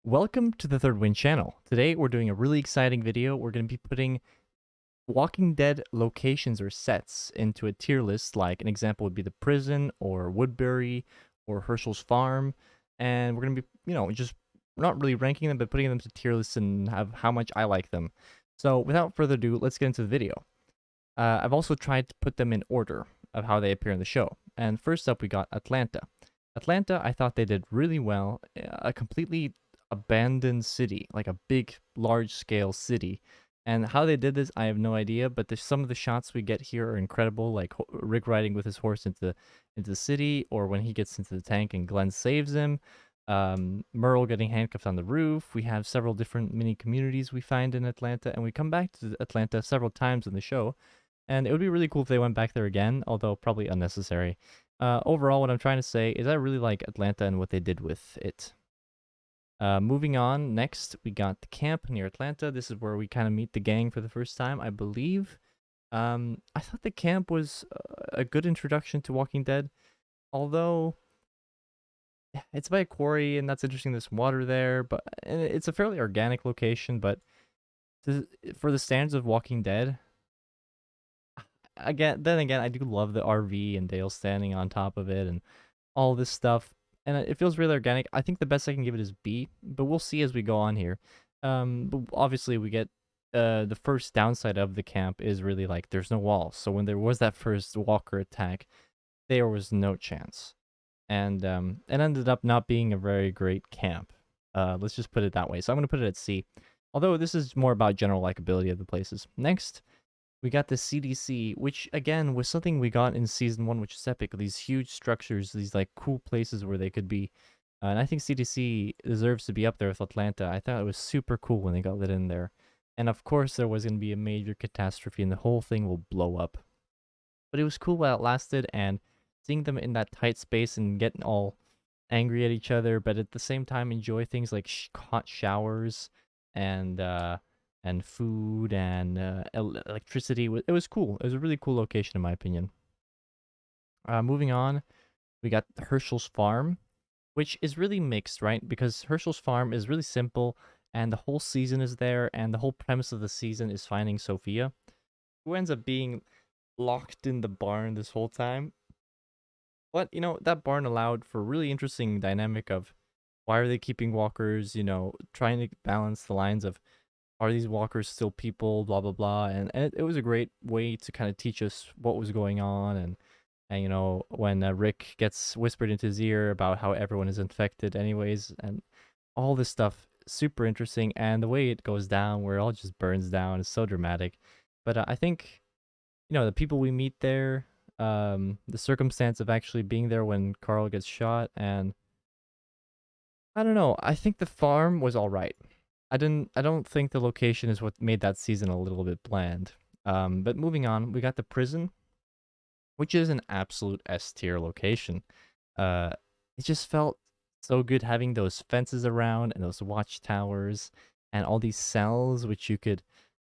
Welcome to the Third Wind channel. Today we're doing a really exciting video. We're going to be putting Walking Dead locations or sets into a tier list. Like an example would be the prison or Woodbury or Herschel's farm. And we're going to be, just not really ranking them, but putting them to tier lists and have how much I like them. So without further ado, let's get into the video. I've also tried to put them in order of how they appear in the show. And first up, we got Atlanta. Atlanta, I thought they did really well. A completely abandoned city, like a big, large-scale city. And how they did this, I have no idea. But some of the shots we get here are incredible, like Rick riding with his horse into the city, or when he gets into the tank and Glenn saves him. Merle getting handcuffed on the roof. We have several different mini communities we find in Atlanta, and we come back to Atlanta several times in the show. And it would be really cool if they went back there again, although probably unnecessary. Overall, what I'm trying to say is I really like Atlanta and what they did with it. Moving on, next we got the camp near Atlanta. This is where we kind of meet the gang for the first time, I believe. I thought the camp was a good introduction to Walking Dead, although it's by a quarry and that's interesting. There's water there, but and it's a fairly organic location. But for the standards of Walking Dead, then again, I do love the RV and Dale standing on top of it and all this stuff, and it feels really organic. I think the best I can give it is B, but we'll see as we go on here. But obviously we get the first downside of the camp is really like there's no walls. So when there was that first walker attack, there was no chance, and it ended up not being a very great camp. Let's just put it that way. So I'm gonna put it at C, although this is more about general likability of the places. Next, we got the CDC, which again was something we got in season 1, which is epic. These huge structures, these like cool places where they could be. And I think CDC deserves to be up there with Atlanta. I thought it was super cool when they got lit in there. And of course, there was going to be a major catastrophe and the whole thing will blow up. But it was cool while it lasted, and seeing them in that tight space and getting all angry at each other, but at the same time enjoy things like hot showers and food and electricity. It was cool. It was a really cool location in my opinion. Moving on, we got Herschel's farm, which is really mixed, right? Because Herschel's farm is really simple, and the whole season is there, and the whole premise of the season is finding Sophia, who ends up being locked in the barn this whole time. But that barn allowed for a really interesting dynamic of why are they keeping walkers? Trying to balance the lines of are these walkers still people, blah blah blah, and it was a great way to kind of teach us what was going on, and when Rick gets whispered into his ear about how everyone is infected anyways, and all this stuff, super interesting, and the way it goes down where it all just burns down is so dramatic. But I think the people we meet there, the circumstance of actually being there when Carl gets shot, and I don't know, I think the farm was all right. I don't think the location is what made that season a little bit bland. But moving on, we got the prison, which is an absolute S tier location. Uh, it just felt so good having those fences around and those watchtowers and all these cells which you could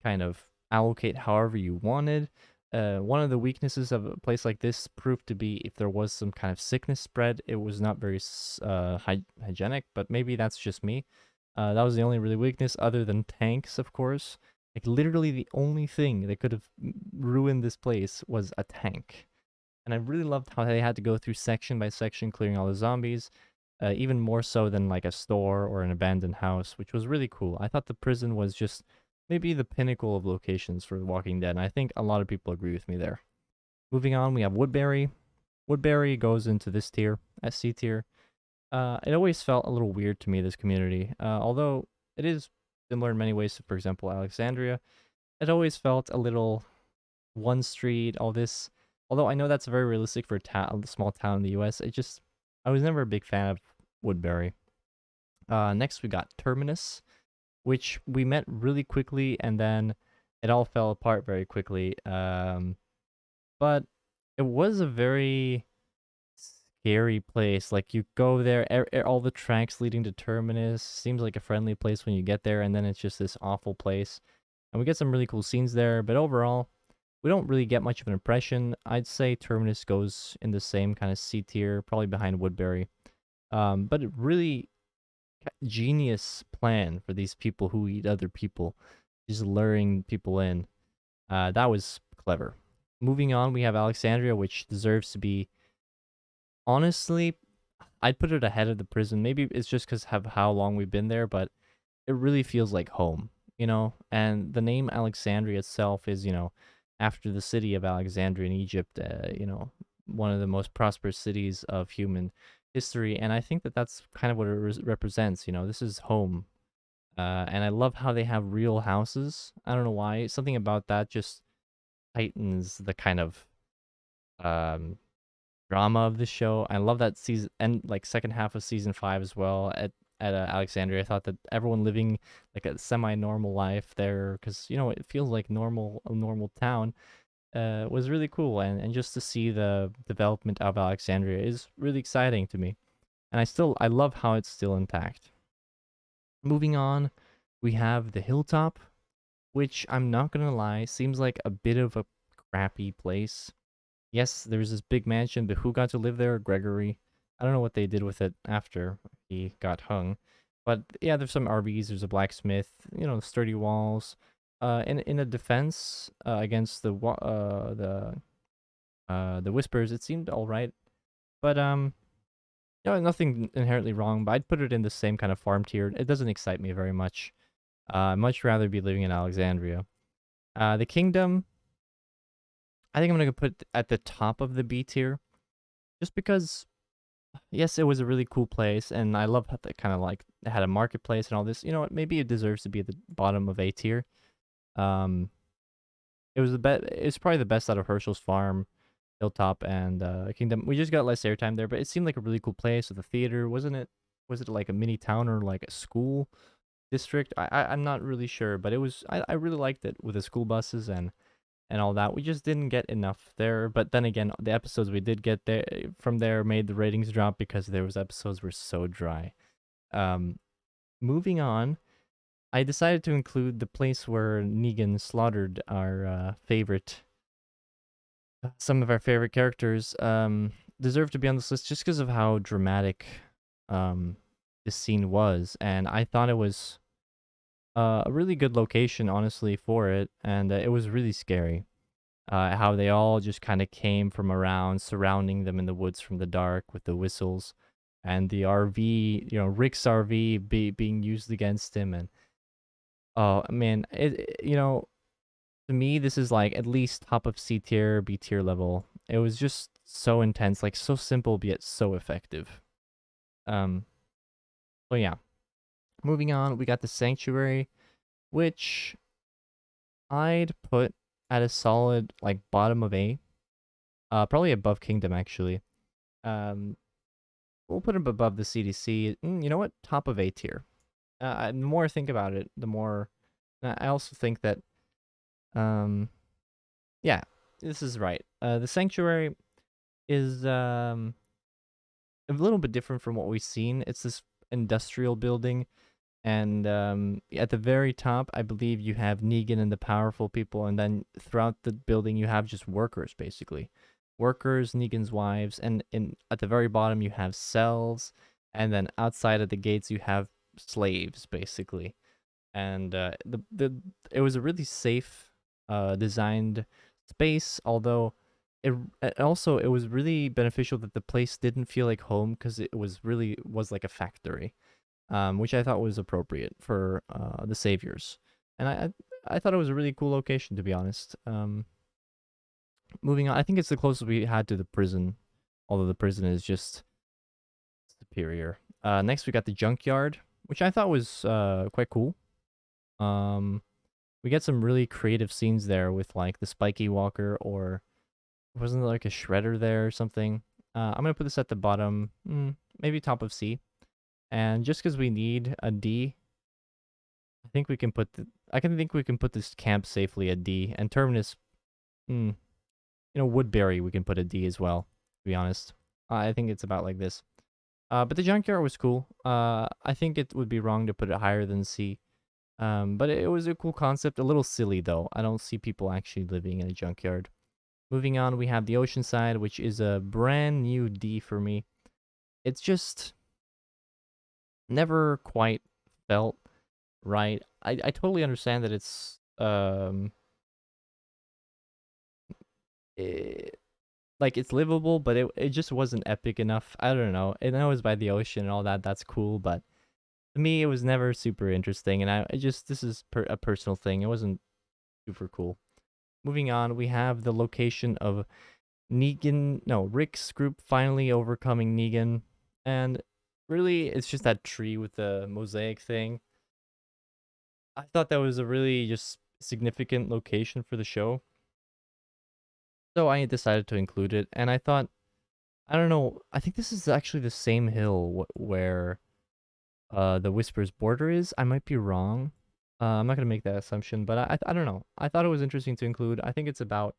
kind of allocate however you wanted. One of the weaknesses of a place like this proved to be if there was some kind of sickness spread, it was not very hygienic, but maybe that's just me. That was the only really weakness other than tanks, of course. Like literally the only thing that could have ruined this place was a tank. And I really loved how they had to go through section by section clearing all the zombies, even more so than like a store or an abandoned house, which was really cool. I thought the prison was just maybe the pinnacle of locations for The Walking Dead, and I think a lot of people agree with me there. Moving on, we have Woodbury. Woodbury goes into this tier, SC tier. It always felt a little weird to me, this community. Although it is similar in many ways to, for example, Alexandria, it always felt a little one street, all this. Although I know that's very realistic for a small town in the US, I was never a big fan of Woodbury. Next, we got Terminus, which we met really quickly, and then it all fell apart very quickly. But it was a very scary place. Like you go there, all the tracks leading to Terminus seems like a friendly place when you get there, and then it's just this awful place. And we get some really cool scenes there, but overall, we don't really get much of an impression. I'd say Terminus goes in the same kind of C tier, probably behind Woodbury. But it really genius plan for these people who eat other people, just luring people in. That was clever. Moving on, we have Alexandria, which deserves to be, honestly, I'd put it ahead of the prison. Maybe it's just because of how long we've been there, but it really feels like home, you know? And the name Alexandria itself is, after the city of Alexandria in Egypt, one of the most prosperous cities of human history. And I think that that's kind of what it represents. This is home. And I love how they have real houses. I don't know why. Something about that just heightens the kind of um, drama of the show. I love that season and like second half of season 5 as well at Alexandria. I thought that everyone living like a semi-normal life there, because it feels like a normal town, was really cool. And just to see the development of Alexandria is really exciting to me. And I love how it's still intact. Moving on, we have the Hilltop, which I'm not gonna lie, seems like a bit of a crappy place. Yes, there's this big mansion, but who got to live there? Gregory. I don't know what they did with it after he got hung. But yeah, there's some RVs, there's a blacksmith, sturdy walls. In a defense against the whispers, it seemed all right. But nothing inherently wrong. But I'd put it in the same kind of farm tier. It doesn't excite me very much. I'd much rather be living in Alexandria. The kingdom, I think I'm gonna put at the top of the B tier, just because yes, it was a really cool place, and I love how they kind of like it had a marketplace and all this. You know what? Maybe it deserves to be at the bottom of A tier. Um, it was the best. It's probably the best out of Herschel's Farm, Hilltop, and Kingdom. We just got less airtime there, but it seemed like a really cool place with a theater, wasn't it? Was it like a mini town or like a school district? I'm not really sure, but it was. I really liked it with the school buses and all that. We just didn't get enough there. But then again, the episodes we did get there from there made the ratings drop because there was episodes were so dry. Um, Moving on, I decided to include the place where Negan slaughtered our some of our favorite characters. Deserve to be on this list just because of how dramatic um this scene was, and I thought it was a really good location, honestly, for it, and it was really scary. How they all just kind of came from around, surrounding them in the woods from the dark with the whistles, and the RV, Rick's RV being used against him. And oh man, to me, this is like at least top of C tier, B tier level. It was just so intense, like so simple, yet so effective. Um, so yeah, moving on, we got the Sanctuary, which I'd put at a solid like bottom of A, probably above Kingdom actually. Um, we'll put him above the CDC. You know what? Top of A tier. The more I think about it, the more I also think that, um, yeah, this is right. The Sanctuary is a little bit different from what we've seen. It's this industrial building, and at the very top, I believe you have Negan and the powerful people, and then throughout the building, you have just workers, basically. Workers, Negan's wives, and at the very bottom, you have cells, and then outside of the gates, you have slaves, basically. And it was a really safe, designed space, although it was really beneficial that the place didn't feel like home because it was like a factory, which I thought was appropriate for the saviors. And I thought it was a really cool location, to be honest. Moving on, I think it's the closest we had to the prison, although the prison is just superior. Next, we got the junkyard, which I thought was quite cool. Um, we get some really creative scenes there with like the spiky walker, or wasn't there like a shredder there or something? I'm gonna put this at the bottom, maybe top of C. And just because we need a D, I can think we can put this camp safely at D, and Terminus, Woodbury we can put a D as well. To be honest, I think it's about like this. But the junkyard was cool. I think it would be wrong to put it higher than C. But it was a cool concept. A little silly though. I don't see people actually living in a junkyard. Moving on, we have the Oceanside, which is a brand new D for me. It's just never quite felt right. I totally understand that it's eh, like it's livable, but it just wasn't epic enough. I don't know. And I was by the ocean and all that. That's cool, but to me, it was never super interesting. And I just this is a personal thing. It wasn't super cool. Moving on, we have the location of Negan. No, Rick's group finally overcoming Negan, and really, it's just that tree with the mosaic thing. I thought that was a really just significant location for the show, so I decided to include it. And I thought, I don't know, I think this is actually the same hill where the Whisper's border is. I might be wrong. I'm not gonna make that assumption, but I don't know. I thought it was interesting to include. I think it's about,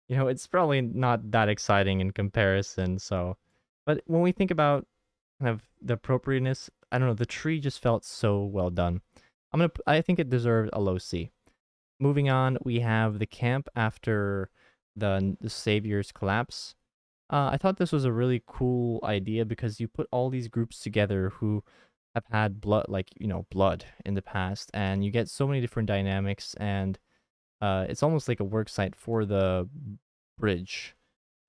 it's probably not that exciting in comparison. So, but when we think about kind of the appropriateness, I don't know. The tree just felt so well done. I think it deserved a low C. Moving on, we have the camp after the Savior's collapse. I thought this was a really cool idea because you put all these groups together who have had blood, like, blood in the past, and you get so many different dynamics, and it's almost like a work site for the bridge.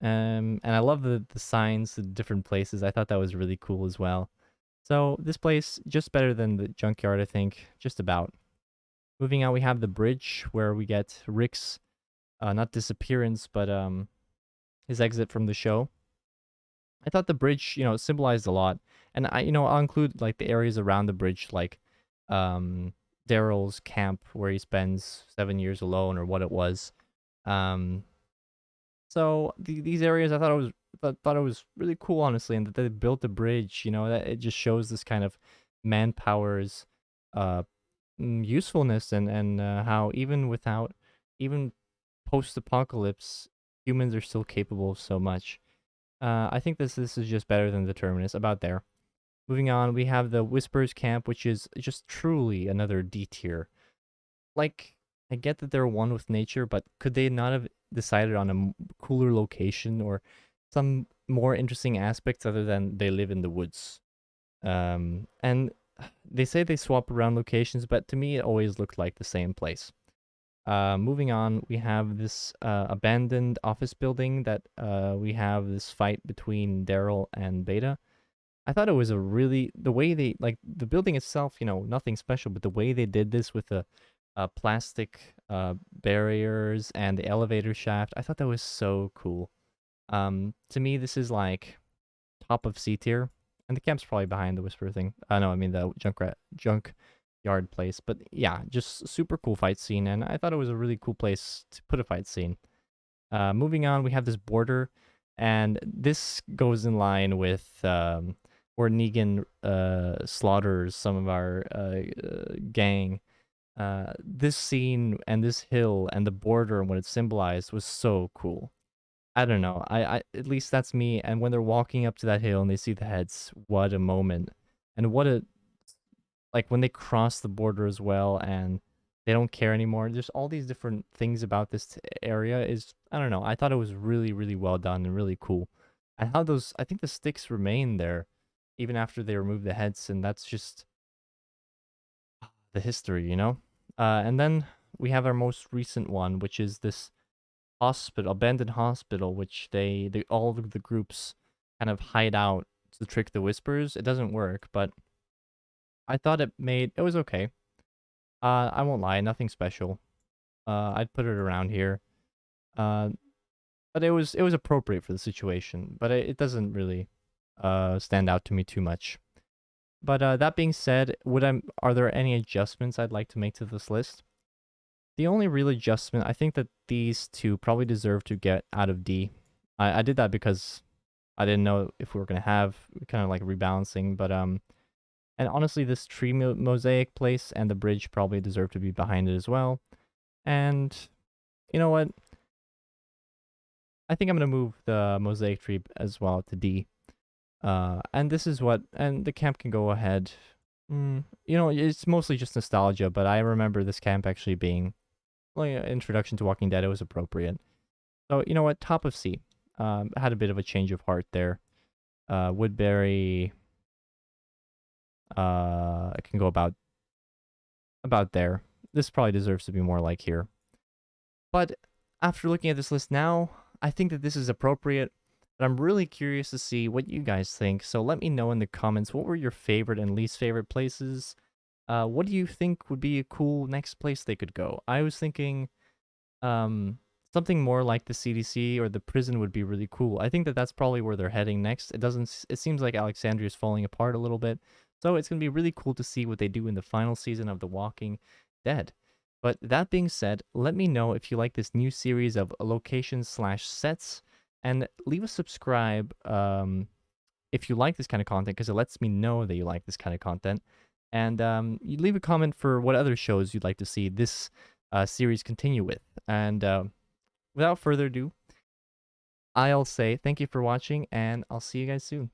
And I love the signs, the different places. I thought that was really cool as well. So this place just better than the junkyard, I think, just about. Moving on, we have the bridge where we get Rick's not disappearance, but his exit from the show. I thought the bridge, symbolized a lot, and I'll include like the areas around the bridge, like um, Daryl's camp where he spends 7 years alone, or what it was. Um, so these areas, I thought it was really cool, honestly, and that they built the bridge. That it just shows this kind of manpower's uh usefulness, and how even without, even post-apocalypse, humans are still capable of so much. I think this is just better than the Terminus, about there. Moving on, we have the Whispers camp, which is just truly another D tier. Like, I get that they're one with nature, but could they not have decided on a cooler location or some more interesting aspects other than they live in the woods? And they say they swap around locations, but to me, it always looked like the same place. Moving on, we have this abandoned office building that we have this fight between Daryl and Beta. I thought it was the way they, like, the building itself, nothing special, but the way they did this with the plastic barriers and the elevator shaft, I thought that was so cool. To me, this is like top of C tier, and the camp's probably behind the Whisper thing. No, I mean the junk yard place. But yeah, just super cool fight scene, and I thought it was a really cool place to put a fight scene. Moving on, we have this border, and this goes in line with where Negan slaughters some of our gang. This scene and this hill and the border and what it symbolized was so cool. I don't know. I at least that's me. And when they're walking up to that hill and they see the heads, what a moment! And what a, like, when they cross the border as well and they don't care anymore. There's all these different things about this area. Is, I don't know. I thought it was really really well done and really cool. And how those, I think the sticks remain there even after they remove the heads, and that's just the history. And then we have our most recent one, which is this abandoned hospital, which they all of the groups kind of hide out to trick the Whispers. It doesn't work, but I thought it was okay. I won't lie, nothing special. I'd put it around here. Uh, but it was appropriate for the situation, but it doesn't really stand out to me too much. But that being said, are there any adjustments I'd like to make to this list? The only real adjustment, I think that these two probably deserve to get out of D. I did that because I didn't know if we were gonna have kind of like rebalancing, but and honestly, this tree mosaic place and the bridge probably deserve to be behind it as well. And you know what? I think I'm gonna move the mosaic tree as well to D. And the camp can go ahead. It's mostly just nostalgia, but I remember this camp actually being like an introduction to Walking Dead. It was appropriate. So you know what? Top of C. Had a bit of a change of heart there. Woodbury. It can go about there. This probably deserves to be more like here. But after looking at this list now, I think that this is appropriate. But I'm really curious to see what you guys think. So let me know in the comments, what were your favorite and least favorite places? What do you think would be a cool next place they could go? I was thinking um, something more like the CDC or the prison would be really cool. I think that that's probably where they're heading next. It seems like Alexandria is falling apart a little bit. So it's going to be really cool to see what they do in the final season of The Walking Dead. But that being said, let me know if you like this new series of locations/sets, and leave a subscribe if you like this kind of content, because it lets me know that you like this kind of content. And you leave a comment for what other shows you'd like to see this series continue with. And without further ado, I'll say thank you for watching, and I'll see you guys soon.